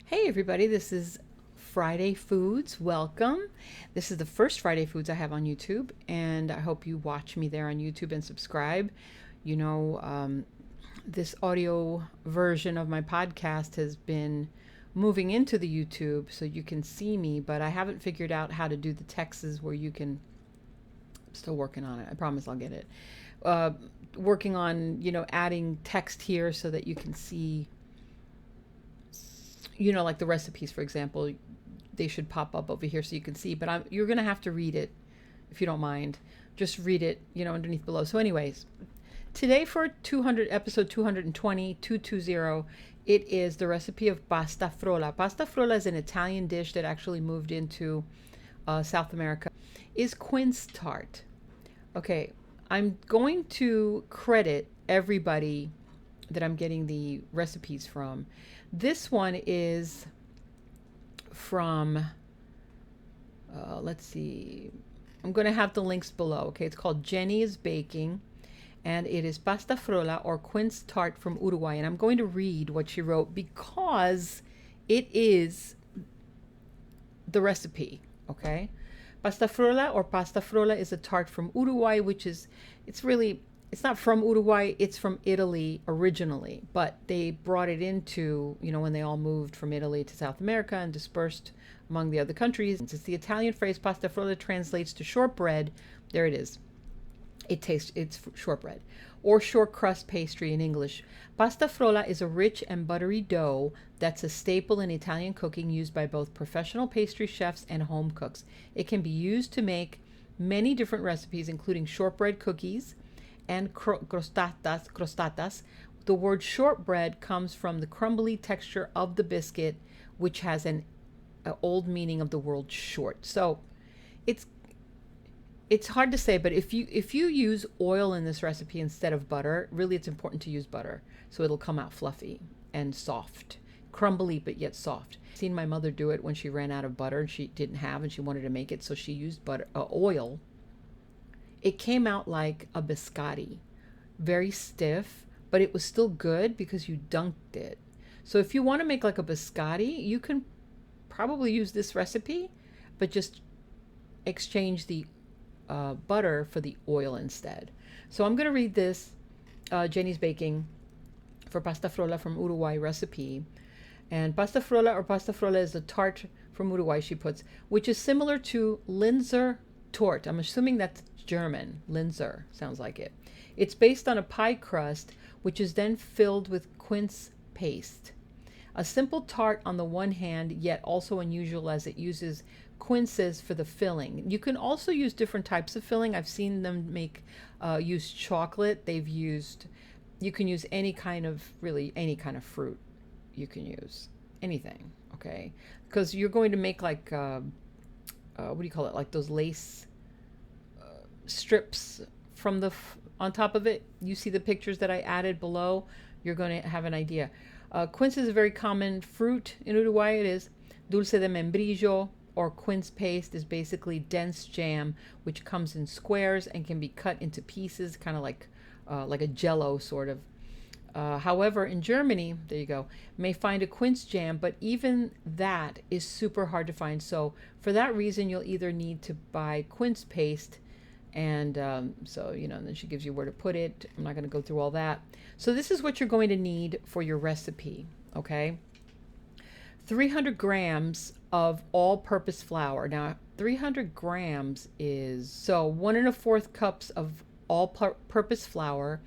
Hey everybody, this is Friday Foods. Welcome. This is the first Friday Foods I have on YouTube, and I hope you watch me there on YouTube and subscribe. You know, this audio version of my podcast has been moving into the YouTube so you can see me, but I haven't figured out how to do the texts where you can. I'm still working on it. I promise I'll get it. Uh, Working on, adding text here so that you can see, like the recipes, for example, they should pop up over here so you can see, but you're going to have to read it if you don't mind. Just read it, underneath below. So anyways, today for episode 220, it is the recipe of pasta frola. Pasta frola is an Italian dish that actually moved into South America. Is quince tart. Okay, I'm going to credit everybody that I'm getting the recipes from. This one is from, let's see, I'm going to have the links below. Okay, it's called Jenny is Baking, and it is pasta frola or quince tart from Uruguay. And I'm going to read what she wrote because it is the recipe. Okay, pasta frola is a tart from Uruguay, which is, it's not from Uruguay, it's from Italy originally, but they brought it into, when they all moved from Italy to South America and dispersed among the other countries. It's the Italian phrase pasta frolla translates to shortbread. There it is. It's shortbread or short crust pastry in English. Pasta frolla is a rich and buttery dough that's a staple in Italian cooking used by both professional pastry chefs and home cooks. It can be used to make many different recipes, including shortbread cookies and crostatas. The word shortbread comes from the crumbly texture of the biscuit, which has an old meaning of the word short. So it's hard to say, but if you use oil in this recipe instead of butter, really it's important to use butter so it'll come out fluffy and soft, crumbly but yet soft. I've seen my mother do it when she ran out of butter and she didn't have and she wanted to make it, so she used oil. It came out like a biscotti, very stiff, but it was still good because you dunked it. So if you want to make like a biscotti, you can probably use this recipe, but just exchange the butter for the oil instead. So I'm going to read this Jenny's Baking for pasta frola from Uruguay recipe. And pasta frola is a tart from Uruguay, she puts, which is similar to Linzer Tort. I'm assuming that's German. Linzer sounds like it. It's based on a pie crust, which is then filled with quince paste. A simple tart on the one hand, yet also unusual as it uses quinces for the filling. You can also use different types of filling. I've seen them use chocolate. You can use any kind of fruit. You can use anything, okay? Because you're going to make like, what do you call it? Like those lace strips from on top of it. You see the pictures that I added below. You're going to have an idea. Quince is a very common fruit in Uruguay. It is dulce de membrillo, or quince paste is basically dense jam which comes in squares and can be cut into pieces, kind of like a jello sort of. However, in Germany, there you go, may find a quince jam, but even that is super hard to find. So for that reason, you'll either need to buy quince paste, and so, and then she gives you where to put it. I'm not going to go through all that. So this is what you're going to need for your recipe, okay? 300 grams of all-purpose flour. Now, 300 grams is, so 1 1/4 cups of all-purpose flour,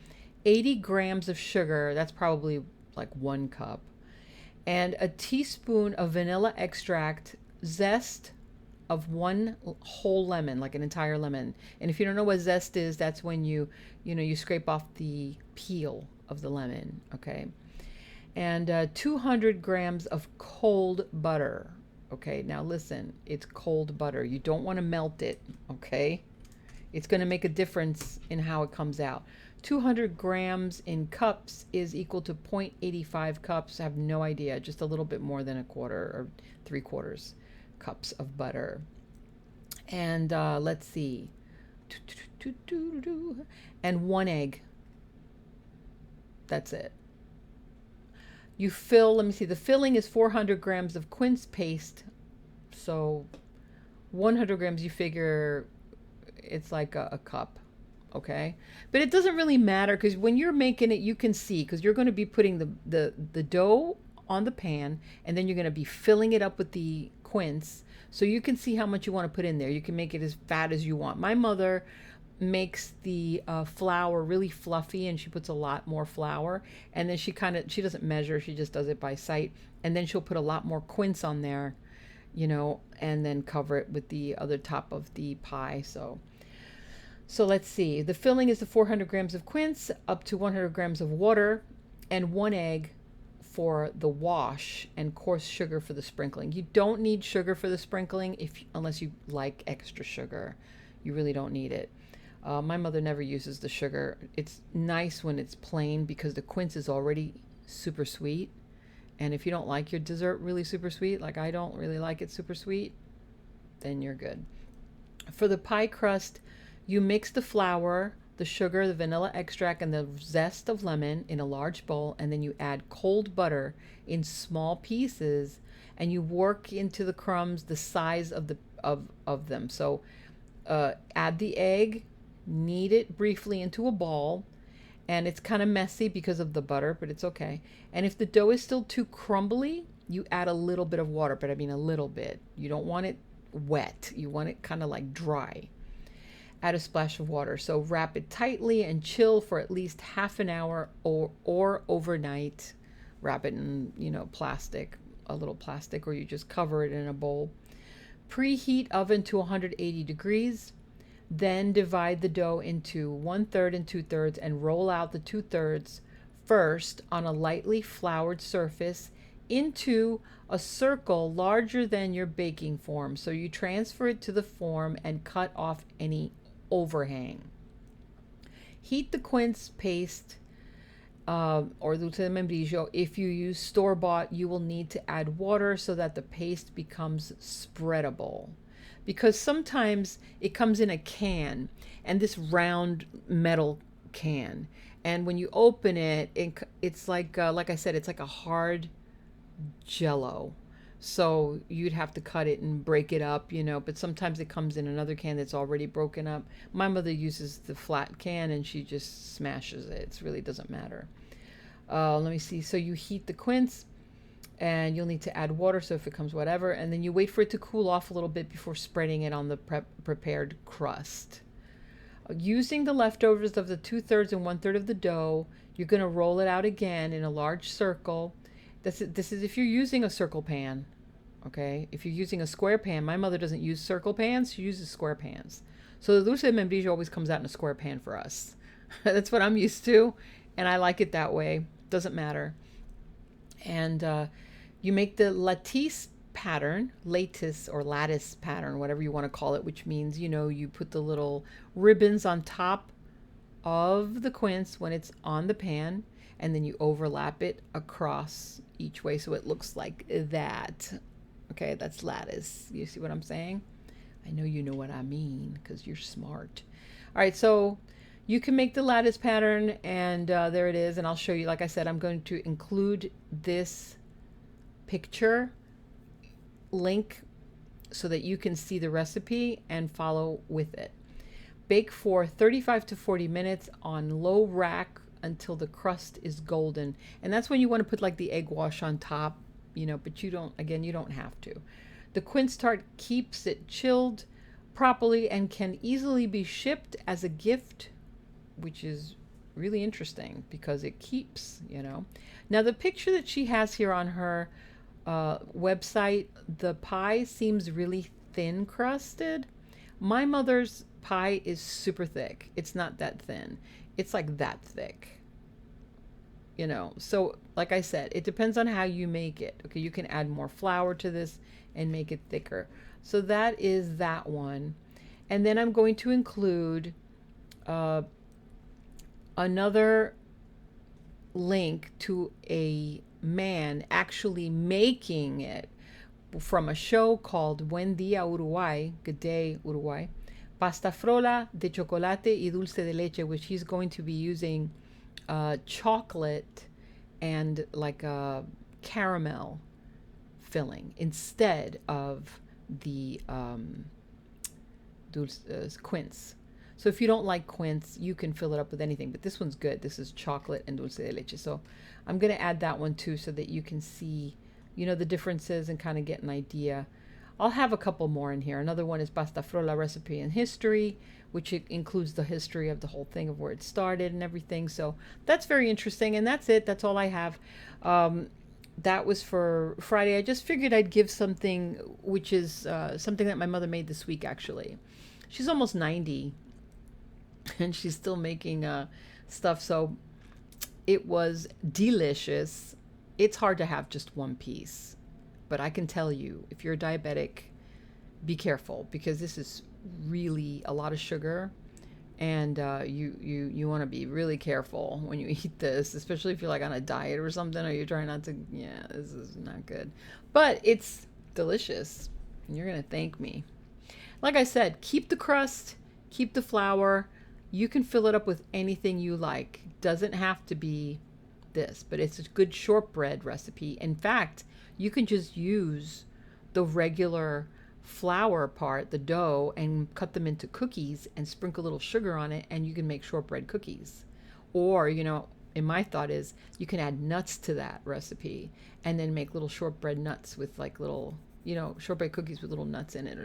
80 grams of sugar, that's probably like 1 cup, and a teaspoon of vanilla extract, zest of 1 whole lemon, like an entire lemon. And if you don't know what zest is, that's when you scrape off the peel of the lemon, okay? And 200 grams of cold butter. Okay, now listen, it's cold butter. You don't want to melt it, okay? It's going to make a difference in how it comes out. 200 grams in cups is equal to 0.85 cups. I have no idea, just a little bit more than 1/4 or 3/4 cups of butter. And let's see. And 1 egg. That's it. You fill, let me see, the filling is 400 grams of quince paste. So 100 grams, you figure it's like a cup. Okay. But it doesn't really matter because when you're making it, you can see because you're going to be putting the dough on the pan and then you're going to be filling it up with the quince. So you can see how much you want to put in there. You can make it as fat as you want. My mother makes the flour really fluffy and she puts a lot more flour, and then she doesn't measure, she just does it by sight, and then she'll put a lot more quince on there, and then cover it with the other top of the pie. So let's see, the filling is the 400 grams of quince, up to 100 grams of water, and 1 egg for the wash, and coarse sugar for the sprinkling. You don't need sugar for the sprinkling unless you like extra sugar. You really don't need it. My mother never uses the sugar. It's nice when it's plain because the quince is already super sweet. And if you don't like your dessert really super sweet, like I don't really like it super sweet, then you're good. For the pie crust, you mix the flour, the sugar, the vanilla extract, and the zest of lemon in a large bowl, and then you add cold butter in small pieces, and you work into the crumbs the size of them. So add the egg, knead it briefly into a ball, and it's kind of messy because of the butter, but it's okay. And if the dough is still too crumbly, you add a little bit of water, but I mean a little bit. You don't want it wet. You want it kind of like dry. Add a splash of water. So wrap it tightly and chill for at least half an hour or overnight. Wrap it in, plastic, a little plastic, or you just cover it in a bowl. Preheat oven to 180 degrees. Then divide the dough into 1/3 and 2/3 and roll out the 2/3 first on a lightly floured surface into a circle larger than your baking form. So you transfer it to the form and cut off any overhang. Heat the quince paste or dulce de membrillo. If you use store-bought, you will need to add water so that the paste becomes spreadable. Because sometimes it comes in a can, and this round metal can, and when you open it, it's like I said, it's like a hard jello. So you'd have to cut it and break it up, but sometimes it comes in another can that's already broken up. My mother uses the flat can and she just smashes it. It really doesn't matter. Let me see. So you heat the quince, and you'll need to add water, so if it comes whatever, and then you wait for it to cool off a little bit before spreading it on the prepared crust. Using the leftovers of the 2/3 and 1/3 of the dough, you're going to roll it out again in a large circle. This is if you're using a circle pan, okay? If you're using a square pan, my mother doesn't use circle pans, she uses square pans. So the dulce de membrillo always comes out in a square pan for us. That's what I'm used to, and I like it that way. Doesn't matter. And you make the lattice pattern, lattice pattern, whatever you want to call it, which means, you put the little ribbons on top of the quince when it's on the pan, and then you overlap it across each way so it looks like that. Okay, that's lattice. You see what I'm saying? I know you know what I mean because you're smart. All right, so you can make the lattice pattern, and there it is. And I'll show you, like I said, I'm going to include this picture link so that you can see the recipe and follow with it. Bake for 35 to 40 minutes on low rack until the crust is golden. And that's when you want to put like the egg wash on top, but you don't have to. The quince tart keeps it chilled properly and can easily be shipped as a gift, which is really interesting because it keeps, Now the picture that she has here on her website, the pie seems really thin crusted. My mother's pie is super thick. It's not that thin. It's like that thick. So like I said, it depends on how you make it. Okay, you can add more flour to this and make it thicker. So that is that one. And then I'm going to include another link to a man actually making it from a show called Buen Día Uruguay, Good Day Uruguay, pasta frola de chocolate y dulce de leche, which he's going to be using chocolate and like caramel filling instead of the quince. So if you don't like quince, you can fill it up with anything, but this one's good. This is chocolate and dulce de leche. So I'm going to add that one too, so that you can see, the differences and kind of get an idea. I'll have a couple more in here. Another one is pasta frola recipe and history, which includes the history of the whole thing, of where it started and everything. So that's very interesting. And that's it. That's all I have. That was for Friday. I just figured I'd give something, which is something that my mother made this week, actually. She's almost 90 and she's still making stuff. So it was delicious. It's hard to have just one piece, but I can tell you, if you're diabetic, be careful, because this is really a lot of sugar, and you want to be really careful when you eat this, especially if you're like on a diet or something, or you're trying not to. Yeah, this is not good, but it's delicious, and you're gonna thank me. Like I said, keep the crust, keep the flour. You can fill it up with anything you like. Doesn't have to be this, but it's a good shortbread recipe. In fact, you can just use the regular flour part, the dough, and cut them into cookies and sprinkle a little sugar on it, and you can make shortbread cookies. Or, in my thought is, you can add nuts to that recipe and then make little shortbread nuts with like little, shortbread cookies with little nuts in it,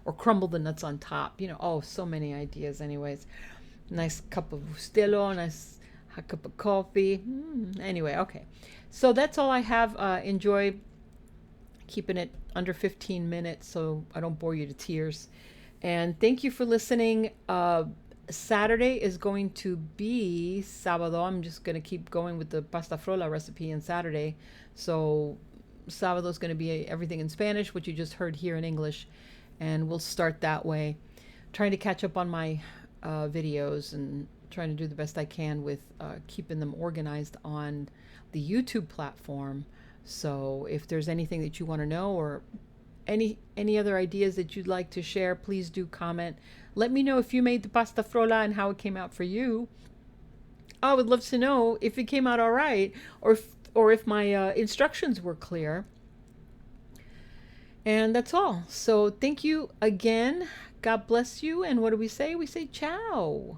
or crumble the nuts on top. So many ideas. Anyways, nice cup of Stelo, nice hot cup of coffee. Anyway, okay. So that's all I have. Enjoy keeping it under 15 minutes so I don't bore you to tears. And thank you for listening. Saturday is going to be Sábado. I'm just going to keep going with the pasta frola recipe on Saturday. So Sábado is going to be everything in Spanish, which you just heard here in English. And we'll start that way. Trying to catch up on my videos and trying to do the best I can with keeping them organized on the YouTube platform. So if there's anything that you want to know, or any other ideas that you'd like to share, please do comment. Let me know if you made the pasta frola and how it came out for you. I would love to know if it came out all right, or if my instructions were clear. And that's all. So thank you again. God bless you. And what do we say? We say ciao.